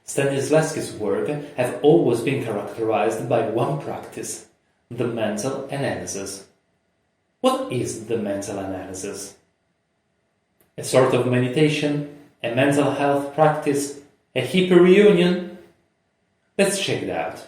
Stanislavskij's work have always been characterized by one practice, the mental analysis. What is the mental analysis? A sort of meditation? A mental health practice? A hippie reunion? Let's check it out.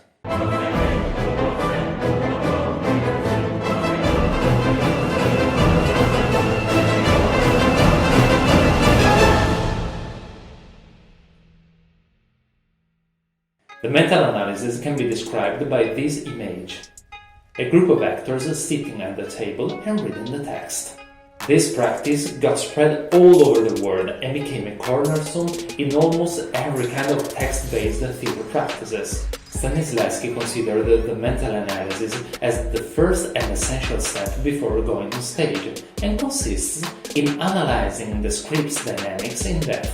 The mental analysis can be described by this image. A group of actors sitting at the table and reading the text. This practice got spread all over the world and became a cornerstone in almost every kind of text-based theater practices. Stanislavskij considered the mental analysis as the first and essential step before going on stage, and consists in analyzing the script's dynamics in depth.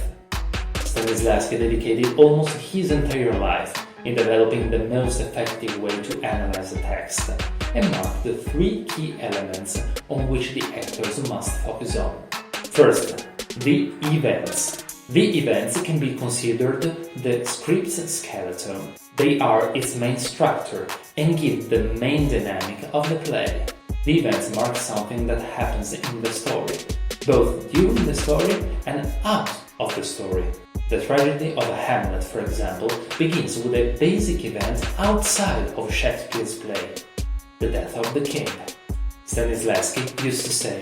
Stanislavskij dedicated almost his entire life in developing the most effective way to analyze the text, and marked the three key elements on which the actors must focus on. First, the events. The events can be considered the script's skeleton. They are its main structure and give the main dynamic of the play. The events mark something that happens in the story, both during the story and out of the story. The tragedy of Hamlet, for example, begins with a basic event outside of Shakespeare's play, the death of the king. Stanislavskij used to say,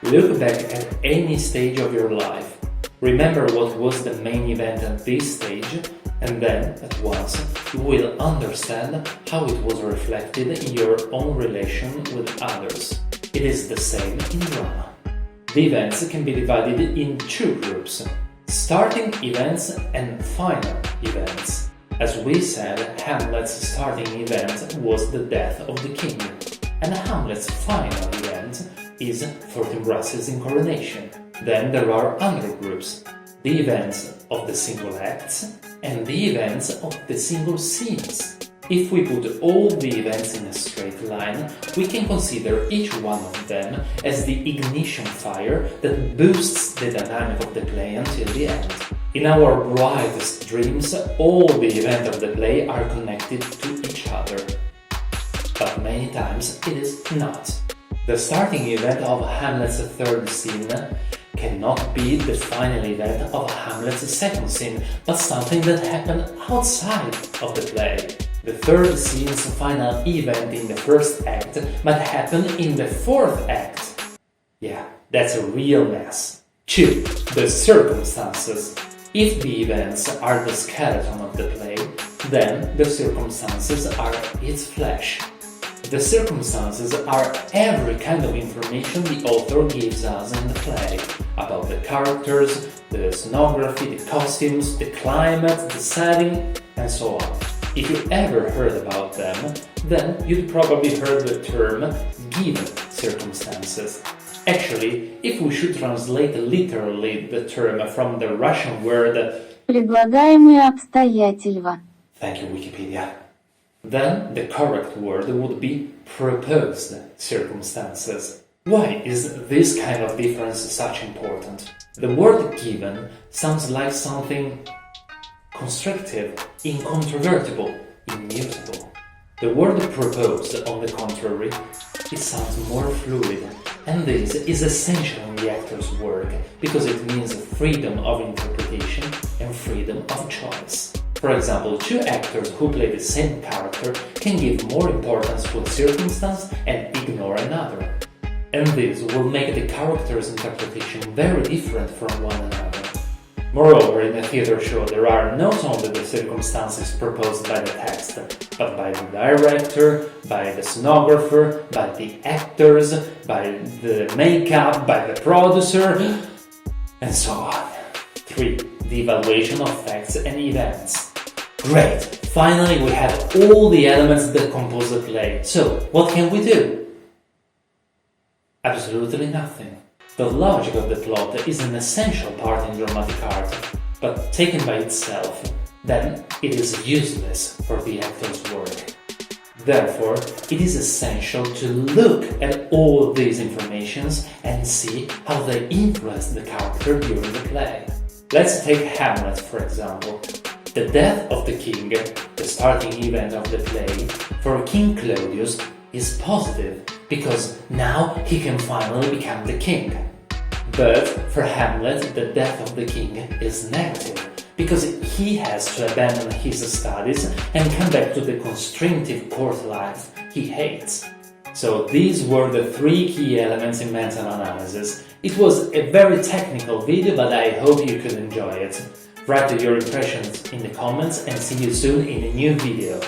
"Look back at any stage of your life, remember what was the main event at this stage, and then, at once, you will understand how it was reflected in your own relation with others." It is the same in drama. The events can be divided in two groups: starting events and final events. As we said, Hamlet's starting event was the death of the king, and Hamlet's final event is Fortinbras' coronation. Then there are other groups, the events of the single acts and the events of the single scenes. If we put all the events in a straight line, we can consider each one of them as the ignition fire that boosts the dynamic of the play until the end. In our brightest dreams, all the events of the play are connected to each other. But many times it is not. The starting event of Hamlet's third scene cannot be the final event of Hamlet's second scene, but something that happened outside of the play. The third scene's final event in the first act might happen in the fourth act. Yeah, that's a real mess. 2. The circumstances. If the events are the skeleton of the play, then the circumstances are its flesh. The circumstances are every kind of information the author gives us in the play, about the characters, the scenography, the costumes, the climate, the setting, and so on. If you ever heard about them, then you'd probably heard the term given circumstances. Actually, if we should translate literally the term from the Russian word предлагаемые обстоятельства. Thank you, Wikipedia. Then the correct word would be proposed circumstances. Why is this kind of difference such important? The word given sounds like something constrictive, incontrovertible, immutable. The word proposed, on the contrary, it sounds more fluid, and this is essential in the actor's work because it means freedom of interpretation and freedom of choice. For example, two actors who play the same character can give more importance to a circumstance and ignore another. And this will make the character's interpretation very different from one another. Moreover, in a theater show there are not only the circumstances proposed by the text, but by the director, by the scenographer, by the actors, by the makeup, by the producer, and so on. 3. The evaluation of facts and events. Great! Finally, we have all the elements that compose the play. So, what can we do? Absolutely nothing. The logic of the plot is an essential part in dramatic art, but taken by itself, then it is useless for the actor's work. Therefore, it is essential to look at all these informations and see how they influence the character during the play. Let's take Hamlet, for example. The death of the king, the starting event of the play, for King Claudius is positive because now he can finally become the king. But for Hamlet, the death of the king is negative because he has to abandon his studies and come back to the constrictive court life he hates. So these were the three key elements in mental analysis. It was a very technical video, but I hope you could enjoy it. Write your impressions in the comments and see you soon in a new video.